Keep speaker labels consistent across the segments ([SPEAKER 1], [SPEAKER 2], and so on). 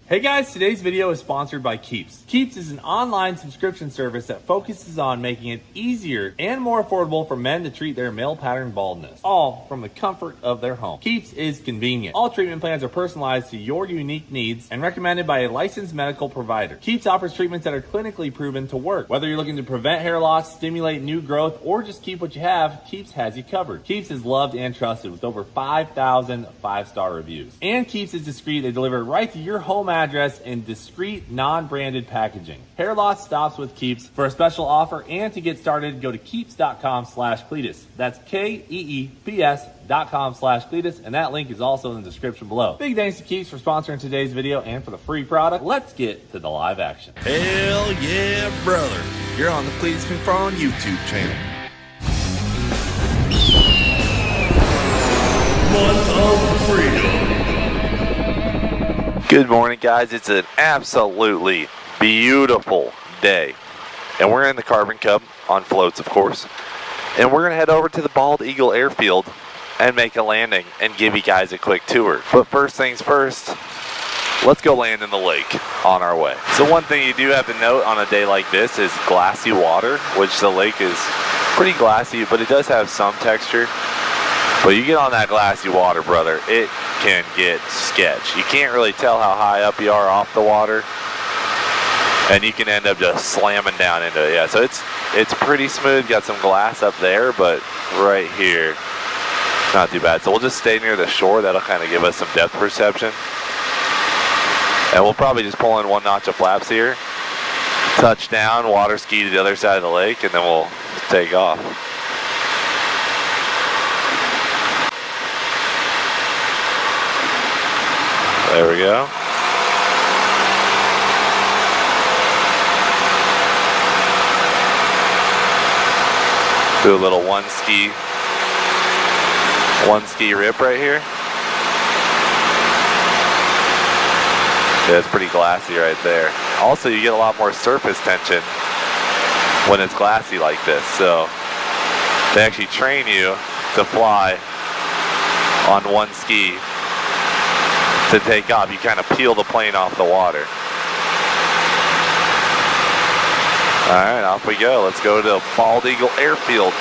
[SPEAKER 1] Hey guys, today's video is sponsored by Keeps. Keeps is an online subscription service that focuses on making it easier and more affordable for men to treat their male pattern baldness, all from the comfort of their home. Keeps is convenient. All treatment plans are personalized to your unique needs and recommended by a licensed medical provider. Keeps offers treatments that are clinically proven to work. Whether you're looking to prevent hair loss, stimulate new growth, or just keep what you have, Keeps has you covered. Keeps is loved and trusted with over 5,000 five-star reviews. And Keeps is discreet. They deliver right to your home address in discreet, non-branded packaging. Hair loss stops with Keeps. For a special offer and to get started, go to keeps.com/Cleetus. That's KEEPS.com/Cleetus, and that link is also in the description below. Big thanks to Keeps for sponsoring today's video and for the free product. Let's get to the live action.
[SPEAKER 2] Hell yeah, brother. You're on the Cleetus McFarland YouTube channel.
[SPEAKER 3] Month of Freedom.
[SPEAKER 4] Good morning, guys. It's an absolutely beautiful day, and we're in the Carbon Cub on floats, of course, and we're going to head over to the Bald Eagle Airfield and make a landing and give you guys a quick tour. But first things first, let's go land in the lake on our way. So one thing you do have to note on a day like this is glassy water, which the lake is pretty glassy, but it does have some texture. But you get on that glassy water, brother, it can get sketch. You can't really tell how high up you are off the water, and you can end up just slamming down into it. Yeah, so it's pretty smooth. Got some glass up there, but right here, not too bad. So we'll just stay near the shore. That'll kind of give us some depth perception. And we'll probably just pull in one notch of flaps here, touch down, water ski to the other side of the lake, and then we'll take off. There we go. Do a little one ski rip right here. Yeah, it's pretty glassy right there. Also, you get a lot more surface tension when it's glassy like this. So they actually train you to fly on one ski. To take off, you kind of peel the plane off the water. All right, off we go. Let's go to Bald Eagle Airfield.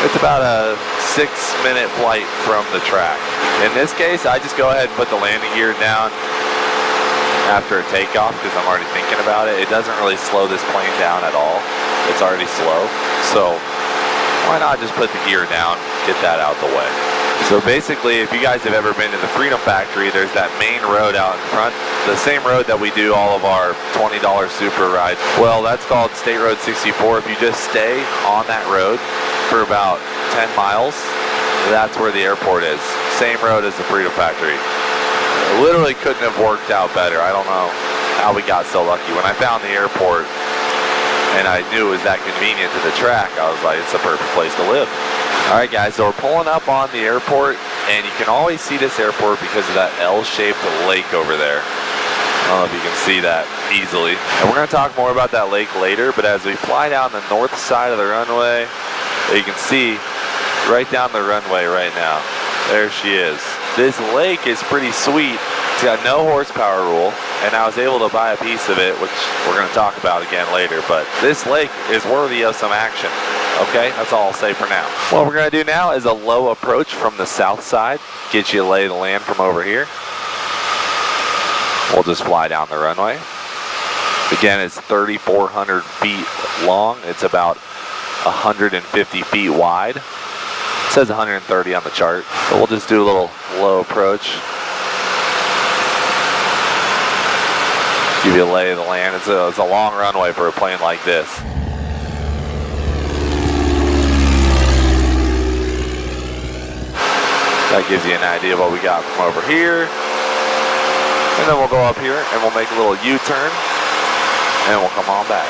[SPEAKER 4] It's about a 6-minute flight from the track. In this case, I just go ahead and put the landing gear down after a takeoff because I'm already thinking about it. It doesn't really slow this plane down at all. It's already slow. So why not just put the gear down, get that out the way. So basically, if you guys have ever been to the Freedom Factory, there's that main road out in front, the same road that we do all of our $20 super rides. Well, that's called State Road 64. If you just stay on that road for about 10 miles, that's where the airport is. Same road as the Freedom Factory. It literally couldn't have worked out better. I don't know how we got so lucky. When I found the airport and I knew it was that convenient to the track, I was like, it's the perfect place to live. All right, guys, so we're pulling up on the airport, and you can always see this airport because of that L-shaped lake over there. I don't know if you can see that easily. And we're going to talk more about that lake later, but as we fly down the north side of the runway, you can see right down the runway right now. There she is. This lake is pretty sweet. It's got no horsepower rule, and I was able to buy a piece of it, which we're going to talk about again later, but this lake is worthy of some action. Okay, that's all I'll say for now. What we're going to do now is a low approach from the south side. Get you a lay of the land from over here. We'll just fly down the runway. Again, it's 3,400 feet long. It's about 150 feet wide. It says 130 on the chart. But we'll just do a little low approach. Give you a lay of the land. It's a long runway for a plane like this. That gives you an idea of what we got from over here. And then we'll go up here and we'll make a little U-turn and we'll come on back.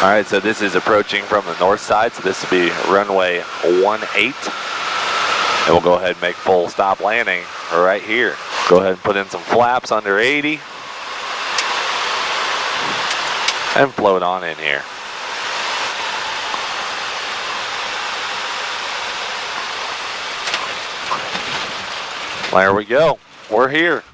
[SPEAKER 4] All right, so this is approaching from the north side. So this will be runway 18. And we'll go ahead and make full stop landing right here. Go ahead and put in some flaps under 80 and float on in here. There we go. We're here.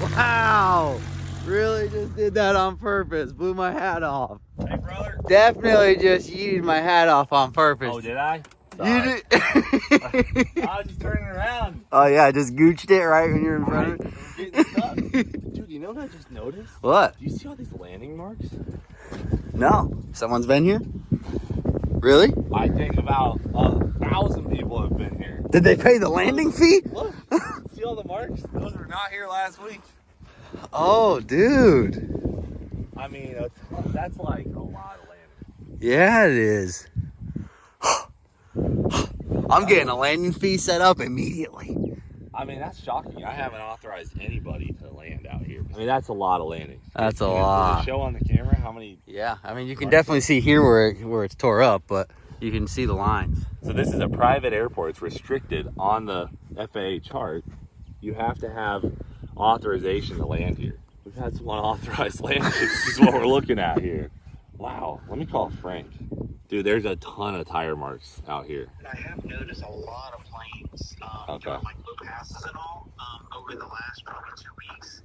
[SPEAKER 5] Wow. Really just did that on purpose. Blew my hat off.
[SPEAKER 1] Hey, brother.
[SPEAKER 5] Definitely just yeeted my hat off on purpose.
[SPEAKER 1] Oh, did I?
[SPEAKER 5] You did.
[SPEAKER 1] I was just turning around.
[SPEAKER 5] Oh yeah, just gooched it right when you're in front of it.
[SPEAKER 1] Dude, you know what I just noticed?
[SPEAKER 5] What?
[SPEAKER 1] Do you see all these landing marks?
[SPEAKER 5] No. Someone's been here? Really?
[SPEAKER 1] I think about 1,000 people have been here.
[SPEAKER 5] Did they pay the landing fee?
[SPEAKER 1] Look, see all the marks? Those were not here last week.
[SPEAKER 5] Oh, dude.
[SPEAKER 1] I mean, that's like a lot of landing.
[SPEAKER 5] Yeah, it is. I'm getting a landing fee set up immediately.
[SPEAKER 1] I mean, that's shocking. I haven't authorized anybody to land out here. I mean, that's a lot of landings.
[SPEAKER 5] That's a
[SPEAKER 1] Does it
[SPEAKER 5] lot.
[SPEAKER 1] show on the camera how many?
[SPEAKER 5] Yeah, I mean, you can definitely see here where it's tore up, but you can see the lines.
[SPEAKER 1] So this is a private airport. It's restricted on the FAA chart. You have to have authorization to land here. We've had some unauthorized landings. This is what we're looking at here. Wow. Let me call Frank. Dude, there's a ton of tire marks out here.
[SPEAKER 6] I have noticed a lot of planes doing like low passes and all over the last probably 2 weeks.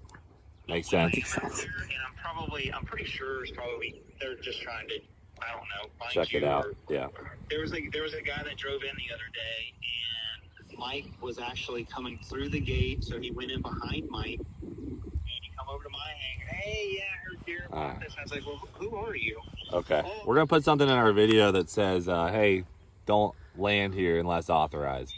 [SPEAKER 1] Makes sense.
[SPEAKER 6] Out there, and I'm pretty sure it's probably they're just trying to, I don't know, find
[SPEAKER 1] Check it
[SPEAKER 6] you
[SPEAKER 1] out.
[SPEAKER 6] or-
[SPEAKER 1] Yeah.
[SPEAKER 6] There was a guy that drove in the other day, and Mike was actually coming through the gate, so he went in behind Mike, and he come over to my hangar. Hey, yeah, I heard Garrett about this. I was like, well, who are you?
[SPEAKER 1] Okay. We're going to put something in our video that says, hey, don't land here unless authorized.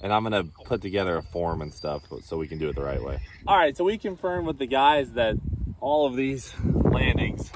[SPEAKER 1] And I'm going to put together a form and stuff so we can do it the right way. All right, so we confirmed with the guys that all of these landings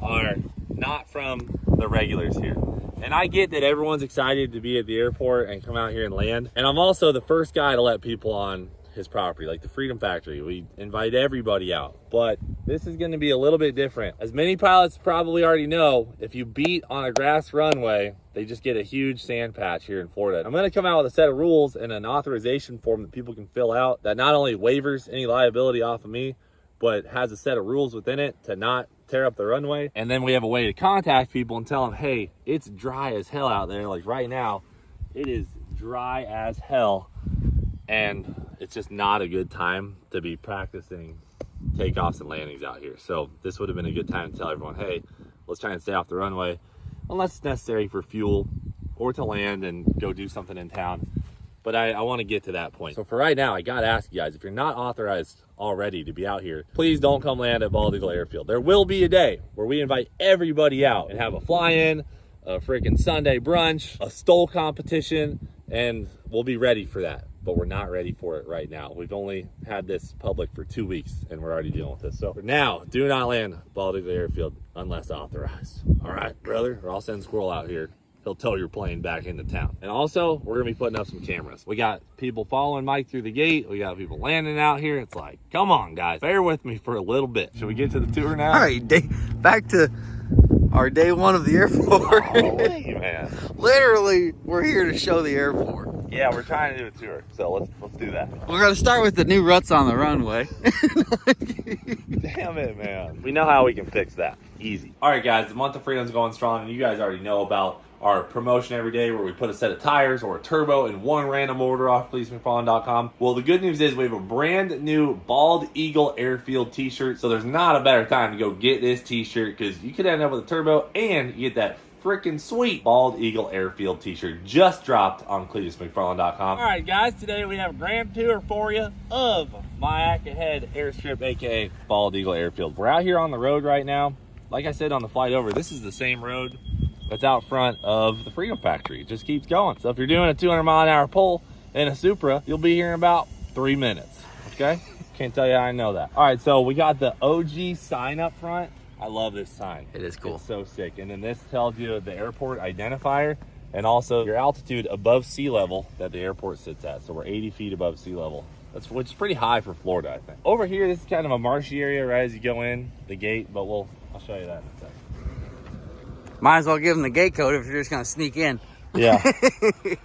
[SPEAKER 1] are not from the regulars here. And I get that everyone's excited to be at the airport and come out here and land. And I'm also the first guy to let people on his property, like the Freedom Factory. We invite everybody out, but this is going to be a little bit different. As many pilots probably already know, if you beat on a grass runway, they just get a huge sand patch here in Florida. I'm going to come out with a set of rules and an authorization form that people can fill out that not only waivers any liability off of me, but has a set of rules within it to not tear up the runway. And then we have a way to contact people and tell them, hey, it's dry as hell out there. Like right now, it is dry as hell. And it's just not a good time to be practicing takeoffs and landings out here. So this would have been a good time to tell everyone, hey, let's try and stay off the runway unless it's necessary for fuel or to land and go do something in town. But I want to get to that point. So for right now, I got to ask you guys, if you're not authorized already to be out here, please don't come land at Bald Eagle Airfield. There will be a day where we invite everybody out and have a fly-in, a freaking Sunday brunch, a stole competition, and we'll be ready for that. But we're not ready for it right now. We've only had this public for 2 weeks and we're already dealing with this. So for now, do not land Bald Eagle Airfield unless authorized. All right, brother, or I'll send Squirrel out here. He'll tow your plane back into town. And also, we're gonna be putting up some cameras. We got people following Mike through the gate. We got people landing out here. It's like, come on, guys, bear with me for a little bit. Should we get to the tour now?
[SPEAKER 5] All right, back to our day one of the airport.
[SPEAKER 1] Oh, wait, man.
[SPEAKER 5] Literally, we're here to show the airport.
[SPEAKER 1] Yeah, we're trying to do a tour, so let's do that.
[SPEAKER 5] We're gonna start with the new ruts on the runway.
[SPEAKER 1] Damn it, man. We know how we can fix that. Easy. All right, guys, the month of freedom's going strong, and you guys already know about our promotion every day where we put a set of tires or a turbo in one random order off CleetusMcFarland.com. Well, the good news is we have a brand new Bald Eagle Airfield t-shirt, so there's not a better time to go get this t-shirt because you could end up with a turbo and you get that freaking sweet Bald Eagle Airfield t-shirt just dropped on CleetusMcFarland.com. All right, guys, today we have a grand tour for you of Mayaca Head Airstrip, aka Bald Eagle Airfield. We're out here on the road right now. Like I said on the flight over, this is the same road that's out front of the Freedom Factory. It just keeps going. So if you're doing a 200-mile-an-hour pull in a Supra, you'll be here in about 3 minutes, okay? Can't tell you how I know that. All right, so we got the OG sign up front. I love this sign.
[SPEAKER 5] It is cool.
[SPEAKER 1] It's so sick. And then this tells you the airport identifier and also your altitude above sea level that the airport sits at. So we're 80 feet above sea level. Which is pretty high for Florida, I think. Over here, this is kind of a marshy area right as you go in the gate, but I'll show you that in a second.
[SPEAKER 5] Might as well give them the gate code if you're just gonna sneak in.
[SPEAKER 1] Yeah.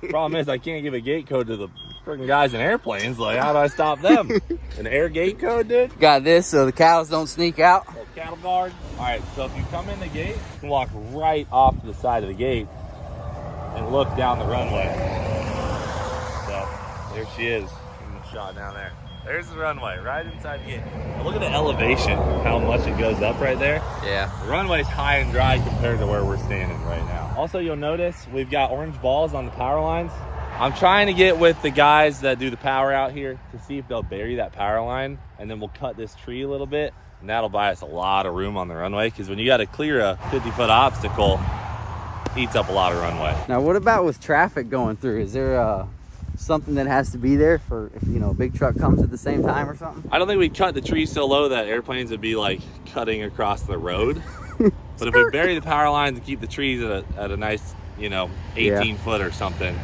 [SPEAKER 1] Problem is I can't give a gate code to the Freaking guys in airplanes, like, how do I stop them? An air gate code, dude?
[SPEAKER 5] Got this so the cows don't sneak out.
[SPEAKER 1] Little cattle guard. All right, so if you come in the gate, you can walk right off to the side of the gate and look down the runway. So there she is in the shot down there. There's the runway right inside the gate. Now look at the elevation, how much it goes up right there.
[SPEAKER 5] Yeah.
[SPEAKER 1] The runway's high and dry compared to where we're standing right now. Also, you'll notice we've got orange balls on the power lines. I'm trying to get with the guys that do the power out here to see if they'll bury that power line, and then we'll cut this tree a little bit, and that'll buy us a lot of room on the runway, because when you got to clear a 50-foot obstacle, it eats up a lot of runway.
[SPEAKER 5] Now, what about with traffic going through? Is there something that has to be there for if, you know, a big truck comes at the same time or something?
[SPEAKER 1] I don't think we'd cut the trees so low that airplanes would be like cutting across the road. But if we bury the power lines and keep the trees at a nice, you know, 18 foot or something,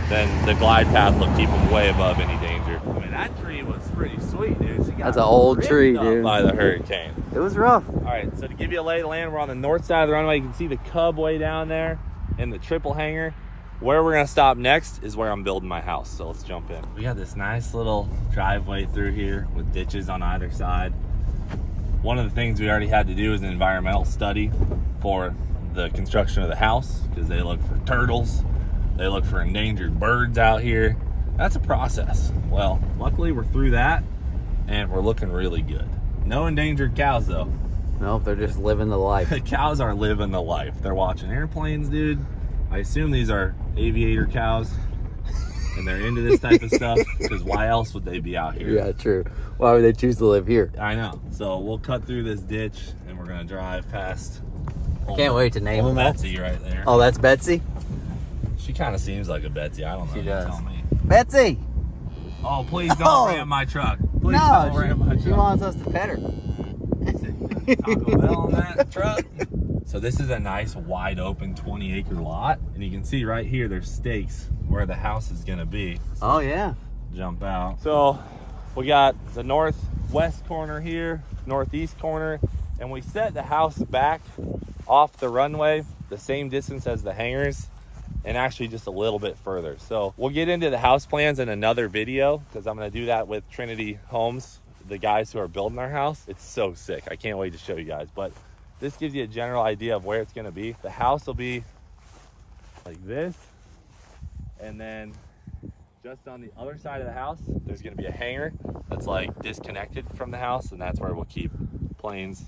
[SPEAKER 1] then the glide path will keep them way above any danger. I mean, that tree was pretty sweet, dude. She got
[SPEAKER 5] That's an old tree, dude.
[SPEAKER 1] By the hurricane.
[SPEAKER 5] It was rough.
[SPEAKER 1] All right, so to give you a lay of the land, we're on the north side of the runway. You can see the Cub way down there and the triple hangar. Where we're gonna stop next is where I'm building my house, so let's jump in. We got this nice little driveway through here with ditches on either side. One of the things we already had to do is an environmental study for the construction of the house, because they look for turtles, they look for endangered birds out here. That's a process. Well, luckily we're through that and we're looking really good. No endangered cows though.
[SPEAKER 5] Nope, they're just living the life.
[SPEAKER 1] The cows are living the life. They're watching airplanes, dude. I assume these are aviator cows and they're into this type of stuff, because why else would they be out here?
[SPEAKER 5] Yeah, true. Why would they choose to live here?
[SPEAKER 1] I know. So we'll cut through this ditch and we're gonna drive past
[SPEAKER 5] Can't wait to name them all.
[SPEAKER 1] Betsy right there.
[SPEAKER 5] Oh, that's Betsy?
[SPEAKER 1] She kind of seems like a Betsy. I don't know.
[SPEAKER 5] She
[SPEAKER 1] You
[SPEAKER 5] does.
[SPEAKER 1] tell me.
[SPEAKER 5] Betsy!
[SPEAKER 1] Oh, please don't
[SPEAKER 5] No.
[SPEAKER 1] ram my truck. Please
[SPEAKER 5] No,
[SPEAKER 1] don't ram my
[SPEAKER 5] she
[SPEAKER 1] truck.
[SPEAKER 5] wants us to pet her.
[SPEAKER 1] Taco Bell on that truck. So this is a nice wide open 20-acre lot, and you can see right here there's stakes where the house is gonna be.
[SPEAKER 5] Oh, yeah.
[SPEAKER 1] Jump out. So we got the northwest corner here, northeast corner, and we set the house back off the runway the same distance as the hangars, and actually just a little bit further. So we'll get into the house plans in another video, because I'm gonna do that with Trinity Homes, the guys who are building our house. It's so sick. I can't wait to show you guys, but this gives you a general idea of where it's gonna be. The house will be like this, and then just on the other side of the house, there's gonna be a hangar that's like disconnected from the house, and that's where we'll keep planes,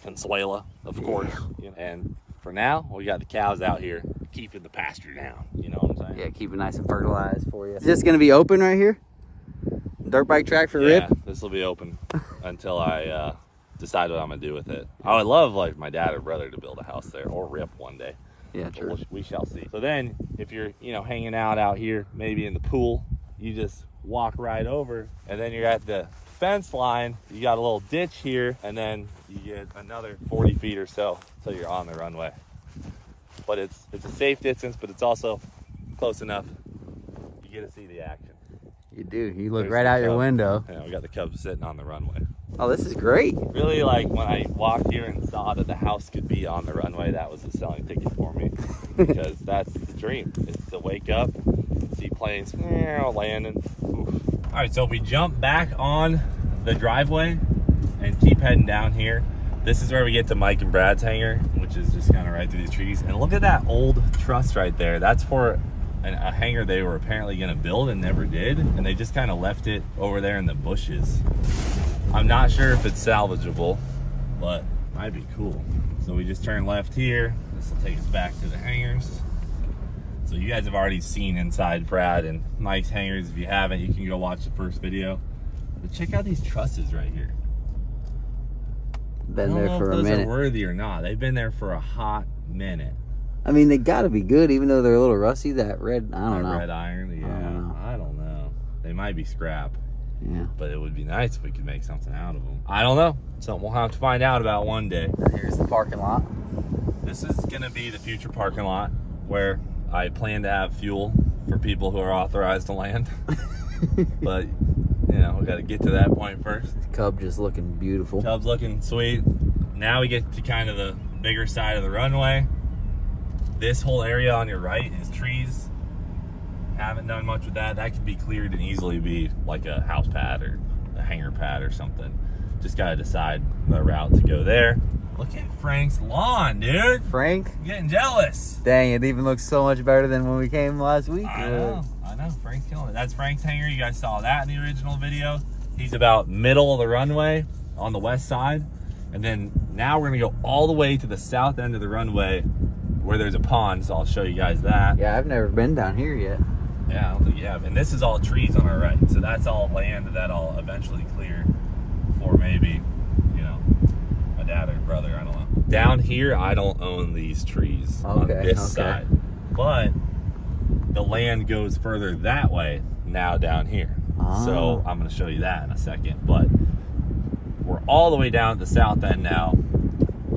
[SPEAKER 1] Consuela, of course. And for now, we got the cows out here keeping the pasture down. You know what I'm saying?
[SPEAKER 5] Yeah, keep it nice and fertilized for you. Is this going to be open right here? Dirt bike track for
[SPEAKER 1] Yeah,
[SPEAKER 5] Rip?
[SPEAKER 1] this will be open until I decide what I'm gonna do with it. I would love like my dad or brother to build a house there, or Rip one day.
[SPEAKER 5] Yeah,
[SPEAKER 1] But
[SPEAKER 5] true.
[SPEAKER 1] we shall see. So then, if you're hanging out here, maybe in the pool, you just walk right over, and then you're at the fence line. You got a little ditch here, and then you get another 40 feet or so till you're on the runway. But it's a safe distance, but it's also close enough you get to see the action.
[SPEAKER 5] You do. You look
[SPEAKER 1] There's
[SPEAKER 5] right
[SPEAKER 1] the
[SPEAKER 5] out your
[SPEAKER 1] Cub.
[SPEAKER 5] window.
[SPEAKER 1] Yeah, we got the Cubs sitting on the runway.
[SPEAKER 5] Oh, this is great.
[SPEAKER 1] Really, like when I walked here and saw that the house could be on the runway, that was a selling ticket for me, because that's the dream. It's to wake up, see planes landing. Oof. All right, so if we jump back on the driveway and keep heading down here, this is where we get to Mike and Brad's hangar, which is just kind of right through these trees. And look at that old truss right there. That's for a hangar they were apparently going to build and never did, and they just kind of left it over there in the bushes. I'm not sure if it's salvageable, but might be cool. So we just turn left here. This will take us back to the hangars. So you guys have already seen inside Brad and Mike's hangars. If you haven't, you can go watch the first video. But check out these trusses right here.
[SPEAKER 5] Been there for a
[SPEAKER 1] I don't know if those
[SPEAKER 5] minute.
[SPEAKER 1] are worthy or not. They've been there for a hot minute.
[SPEAKER 5] I mean, they gotta be good, even though they're a little rusty. That red, I don't know.
[SPEAKER 1] Red iron, yeah. I don't know. They might be scrap.
[SPEAKER 5] Yeah.
[SPEAKER 1] But it would be nice if we could make something out of them. I don't know. Something we'll have to find out about one day.
[SPEAKER 5] Here's the parking lot.
[SPEAKER 1] This is gonna be the future parking lot where I plan to have fuel for people who are authorized to land. But, we gotta get to that point first.
[SPEAKER 5] Cub just looking beautiful.
[SPEAKER 1] Cub's looking sweet. Now we get to kind of the bigger side of the runway. This whole area on your right is trees. Haven't done much with that. That could be cleared and easily be like a house pad or a hanger pad or something. Just gotta decide the route to go there. Look at Frank's lawn, dude.
[SPEAKER 5] Frank?
[SPEAKER 1] I'm getting jealous.
[SPEAKER 5] Dang, it even looks so much better than when we came last week.
[SPEAKER 1] I know. Frank's killing it. That's Frank's hanger. You guys saw that in the original video. He's about middle of the runway on the west side. And then now we're gonna go all the way to the south end of the runway where there's a pond, so I'll show you guys that.
[SPEAKER 5] Yeah, I've never been down here yet.
[SPEAKER 1] Yeah, I don't think you have. And this is all trees on our right. So that's all land that I'll eventually clear for maybe, you know, my dad or brother, I don't know. Down here, I don't own these trees on this side. But the land goes further that way now down here. So I'm going to show you that in a second. But we're all the way down at the south end now.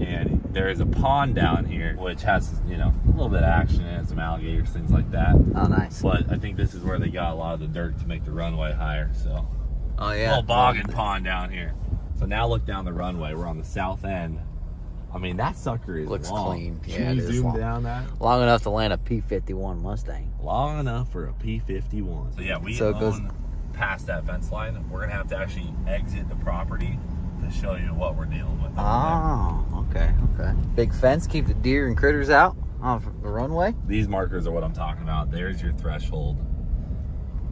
[SPEAKER 1] And there is a pond down here, which has, you know, a little bit of action in it, some alligators, things like that.
[SPEAKER 5] Oh, nice.
[SPEAKER 1] But I think this is where they got a lot of the dirt to make the runway higher. So,
[SPEAKER 5] oh yeah,
[SPEAKER 1] little boggin pond down here. So now look down the runway. We're on the south end. I mean, that sucker is
[SPEAKER 5] looks
[SPEAKER 1] long.
[SPEAKER 5] clean.
[SPEAKER 1] Can
[SPEAKER 5] Yeah,
[SPEAKER 1] you
[SPEAKER 5] it is
[SPEAKER 1] zoom
[SPEAKER 5] long.
[SPEAKER 1] down that?
[SPEAKER 5] Long enough to land a P-51 Mustang.
[SPEAKER 1] Long enough for a P-51. So yeah, we own past that fence line. We're gonna have to actually exit the property to show you what we're dealing with.
[SPEAKER 5] Oh, okay. Big fence, keep the deer and critters out off the runway.
[SPEAKER 1] These markers are what I'm talking about. There's your threshold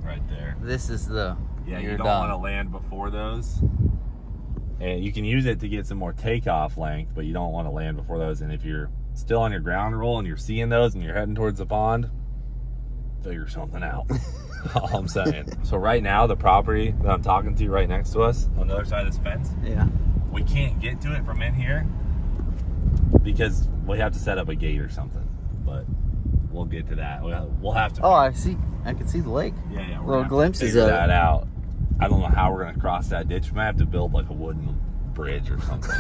[SPEAKER 1] right there.
[SPEAKER 5] This is the,
[SPEAKER 1] yeah, you don't want to land before those. And you can use it to get some more takeoff length, but you don't want to land before those. And if you're still on your ground roll and you're seeing those and you're heading towards the pond, figure something out. All I'm saying. So right now, the property that I'm talking to right next to us on the other side of this fence,
[SPEAKER 5] yeah,
[SPEAKER 1] we can't get to it from in here because we have to set up a gate or something. But we'll get to that. We'll have to.
[SPEAKER 5] Oh, I see. I can see the lake.
[SPEAKER 1] Yeah.
[SPEAKER 5] Little glimpses
[SPEAKER 1] of
[SPEAKER 5] of
[SPEAKER 1] that out. I don't know how we're gonna cross that ditch. We might have to build like a wooden bridge or something.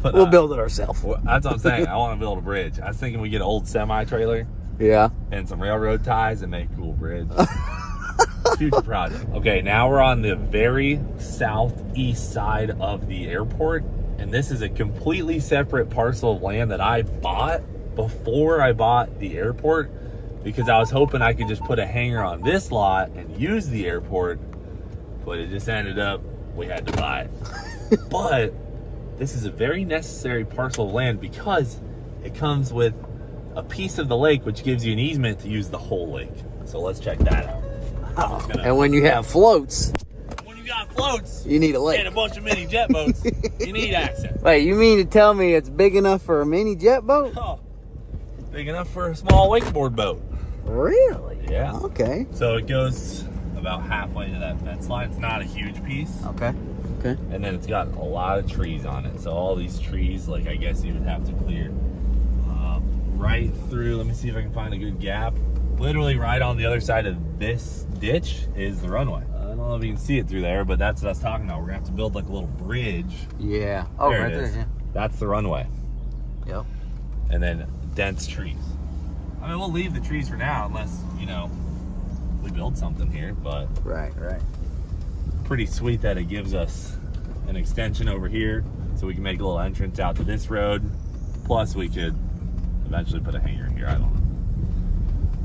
[SPEAKER 1] But,
[SPEAKER 5] we'll build it ourselves.
[SPEAKER 1] That's what I'm saying. I want to build a bridge. I was thinking we get an old semi-trailer.
[SPEAKER 5] Yeah.
[SPEAKER 1] And some railroad ties and make a cool bridge. Future project. Okay, now we're on the very southeast side of the airport. And this is a completely separate parcel of land that I bought before I bought the airport, because I was hoping I could just put a hangar on this lot and use the airport. But it just ended up we had to buy it. But this is a very necessary parcel of land because it comes with a piece of the lake, which gives you an easement to use the whole lake. So let's check that out.
[SPEAKER 5] And when you have floats,
[SPEAKER 1] you
[SPEAKER 5] need a lake.
[SPEAKER 1] And a bunch of mini jet boats, you need access.
[SPEAKER 5] Wait, you mean to tell me it's big enough for a mini jet boat?
[SPEAKER 1] Oh, big enough for a small wakeboard boat.
[SPEAKER 5] Really?
[SPEAKER 1] Yeah.
[SPEAKER 5] Okay.
[SPEAKER 1] So it goes about halfway to that fence line. It's not a huge piece.
[SPEAKER 5] Okay.
[SPEAKER 1] And then it's got a lot of trees on it. So all these trees, like I guess you would have to clear right through. Let me see if I can find a good gap. Literally right on the other side of this ditch is the runway. I don't know if you can see it through there, but that's what I was talking about. We're gonna have to build like a little bridge.
[SPEAKER 5] Yeah. Oh,
[SPEAKER 1] there
[SPEAKER 5] right
[SPEAKER 1] it is.
[SPEAKER 5] there. Yeah.
[SPEAKER 1] That's the runway.
[SPEAKER 5] Yep.
[SPEAKER 1] And then dense trees. I mean, we'll leave the trees for now unless, you know, we build something here, but
[SPEAKER 5] Right.
[SPEAKER 1] pretty sweet that it gives us an extension over here so we can make a little entrance out to this road. Plus we could eventually put a hangar here. I don't know.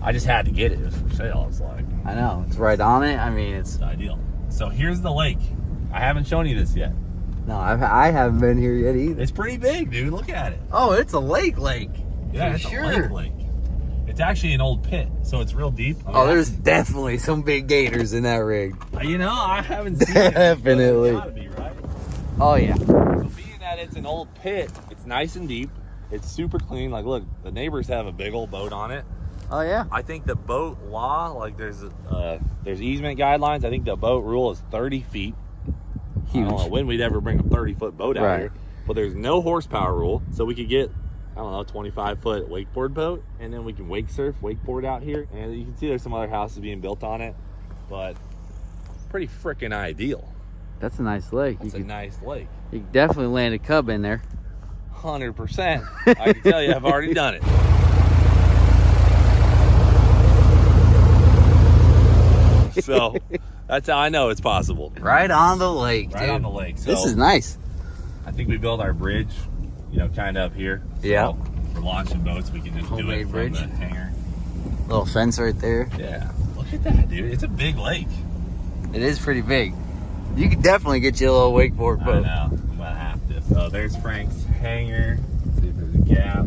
[SPEAKER 1] I just had to get it. It was for sale. It's like,
[SPEAKER 5] I know. It's right on it. I mean, it's
[SPEAKER 1] ideal. So here's the lake. I haven't shown you this yet.
[SPEAKER 5] no. I haven't been here yet either.
[SPEAKER 1] It's pretty big, dude. Look at it.
[SPEAKER 5] Oh, it's a lake.
[SPEAKER 1] Yeah,
[SPEAKER 5] for
[SPEAKER 1] it's
[SPEAKER 5] sure.
[SPEAKER 1] a lake. It's actually an old pit, so it's real deep. I mean,
[SPEAKER 5] Oh, there's definitely some big gators in that rig.
[SPEAKER 1] you know, I haven't seen it.
[SPEAKER 5] Definitely.
[SPEAKER 1] It's gotta be, right?
[SPEAKER 5] Oh yeah.
[SPEAKER 1] So being that it's an old pit, it's nice and deep. It's super clean. Like, look, the neighbors have a big old boat on it.
[SPEAKER 5] Oh yeah.
[SPEAKER 1] I think the boat law, like there's easement guidelines. I think the boat rule is 30 feet.
[SPEAKER 5] Huge.
[SPEAKER 1] I don't know when we'd ever bring a 30-foot boat out
[SPEAKER 5] Right.
[SPEAKER 1] here. But there's no horsepower rule. So we could get, I don't know, 25-foot wakeboard boat. And then we can wake surf, wakeboard out here. And you can see there's some other houses being built on it. But pretty freaking ideal.
[SPEAKER 5] That's a nice lake.
[SPEAKER 1] It's a nice lake.
[SPEAKER 5] You could definitely land a cub in there.
[SPEAKER 1] 100%. I can tell you, I've already done it. So that's how I know it's possible.
[SPEAKER 5] Right on the lake,
[SPEAKER 1] Right
[SPEAKER 5] dude.
[SPEAKER 1] on the lake. So
[SPEAKER 5] This is nice.
[SPEAKER 1] I think we built our bridge, you know, kind of up here. So
[SPEAKER 5] Yeah.
[SPEAKER 1] for launching boats, we can just do
[SPEAKER 5] Homemade
[SPEAKER 1] it from
[SPEAKER 5] bridge.
[SPEAKER 1] the hangar.
[SPEAKER 5] Little fence right there.
[SPEAKER 1] Yeah. Look at that, dude. It's a big lake.
[SPEAKER 5] It is pretty big. You could definitely get you a little wakeboard boat.
[SPEAKER 1] I know. I'm gonna have to. So there's Frank's hangar. Let's see if there's a gap.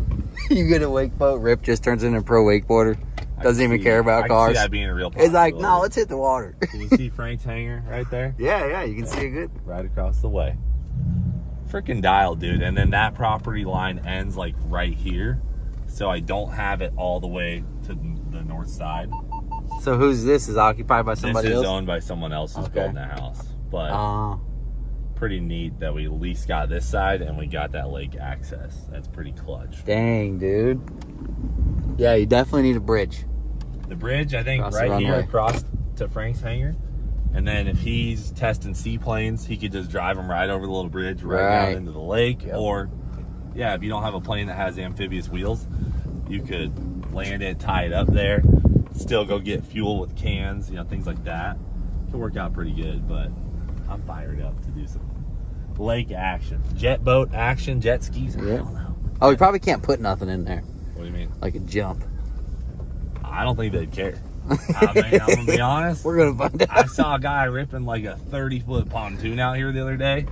[SPEAKER 5] You get a wake boat, Rip just turns into a pro wakeboarder. Doesn't even care about
[SPEAKER 1] I
[SPEAKER 5] cars.
[SPEAKER 1] can see that being a real
[SPEAKER 5] It's like,
[SPEAKER 1] possibility.
[SPEAKER 5] no, let's hit the water.
[SPEAKER 1] Can you see Frank's hangar right there?
[SPEAKER 5] Yeah, you can see it good.
[SPEAKER 1] Right across the way. Freaking dial, dude. And then that property line ends like right here. So I don't have it all the way to the north side.
[SPEAKER 5] So who's this? Is occupied by somebody
[SPEAKER 1] This
[SPEAKER 5] else?
[SPEAKER 1] is owned by someone else who's
[SPEAKER 5] Okay.
[SPEAKER 1] building that house. But pretty neat that we at least got this side and we got that lake access. That's pretty clutch.
[SPEAKER 5] Dang, dude. Yeah, you definitely need a bridge.
[SPEAKER 1] The bridge, I think,
[SPEAKER 5] Across the
[SPEAKER 1] right here
[SPEAKER 5] runway.
[SPEAKER 1] across to Frank's hangar. And then if he's testing seaplanes, he could just drive them right over the little bridge right
[SPEAKER 5] Right.
[SPEAKER 1] out into the lake.
[SPEAKER 5] Yep.
[SPEAKER 1] Or, yeah, if you don't have a plane that has amphibious wheels, you could land it, tie it up there, still go get fuel with cans, things like that. Could work out pretty good, but I'm fired up to do some lake action. Jet boat action, jet skis, I
[SPEAKER 5] Yeah.
[SPEAKER 1] don't know.
[SPEAKER 5] Oh, we probably can't put nothing in there.
[SPEAKER 1] What do you mean?
[SPEAKER 5] Like a jump.
[SPEAKER 1] I don't think they'd care. I mean, I'm gonna be honest.
[SPEAKER 5] We're going to find out.
[SPEAKER 1] I saw a guy ripping like a 30-foot pontoon out here the other day,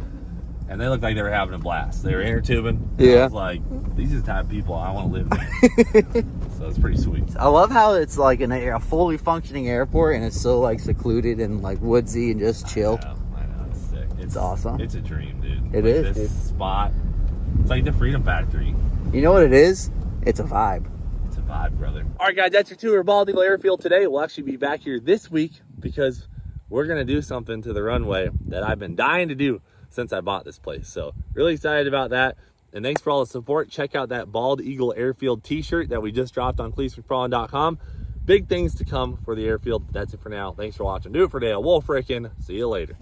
[SPEAKER 1] and they looked like they were having a blast. They were inner tubing.
[SPEAKER 5] Yeah.
[SPEAKER 1] I was like, these are the type of people I want to live near. So it's pretty sweet.
[SPEAKER 5] I love how it's like a fully functioning airport and it's so like secluded and like woodsy and just chill.
[SPEAKER 1] I know, it's sick. It's
[SPEAKER 5] awesome.
[SPEAKER 1] It's a dream, dude.
[SPEAKER 5] It
[SPEAKER 1] Like,
[SPEAKER 5] is,
[SPEAKER 1] This
[SPEAKER 5] dude.
[SPEAKER 1] spot, it's like the Freedom Factory.
[SPEAKER 5] You know what it is? It's a vibe.
[SPEAKER 1] It's a vibe, brother. All right, guys, that's your tour of Bald Eagle Airfield today. We'll actually be back here this week because we're going to do something to the runway that I've been dying to do since I bought this place. So really excited about that. And thanks for all the support. Check out that Bald Eagle Airfield t-shirt that we just dropped on CleetusMcFarland.com. Big things to come for the airfield. That's it for now. Thanks for watching. Do it for Dale. We'll frickin' see you later.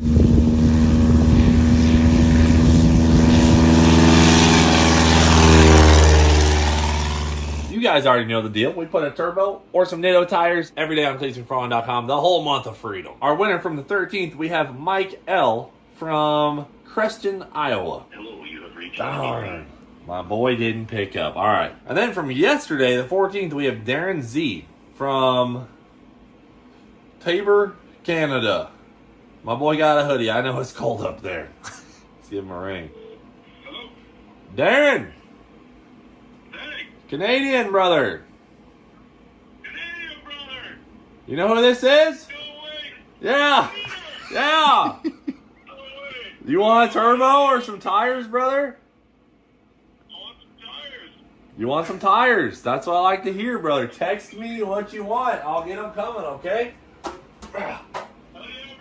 [SPEAKER 1] You guys already know the deal. We put a turbo or some NATO tires every day on CleetusMcFarland.com the whole month of freedom. Our winner from the 13th, we have Mike L. from Creston, Iowa.
[SPEAKER 3] Hello, you have reached
[SPEAKER 1] Darn. My boy didn't pick up. All right. And then from yesterday, the 14th, we have Darren Z from Tabor, Canada. My boy got a hoodie. I know it's cold up there. Let's give him a ring.
[SPEAKER 3] Hello?
[SPEAKER 1] Darren!
[SPEAKER 3] Hey,
[SPEAKER 1] Canadian brother.
[SPEAKER 3] Canadian brother!
[SPEAKER 1] You know who this is?
[SPEAKER 3] No way!
[SPEAKER 1] Yeah. Yeah.
[SPEAKER 3] No way!
[SPEAKER 1] You want a turbo or some tires, brother?
[SPEAKER 3] I want some tires!
[SPEAKER 1] You want some tires? That's what I like to hear, brother. Text me what you want. I'll get them coming, okay?
[SPEAKER 3] Hell yeah,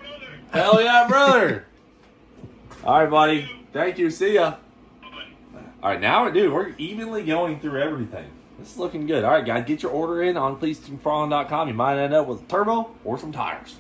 [SPEAKER 3] brother!
[SPEAKER 1] Hell yeah, brother. All right, buddy. Thank you. See ya.
[SPEAKER 3] Bye.
[SPEAKER 1] All right, now, dude, we're evenly going through everything. This is looking good. All right, guys, get your order in on CleetusMcFarland.com. You might end up with a turbo or some tires.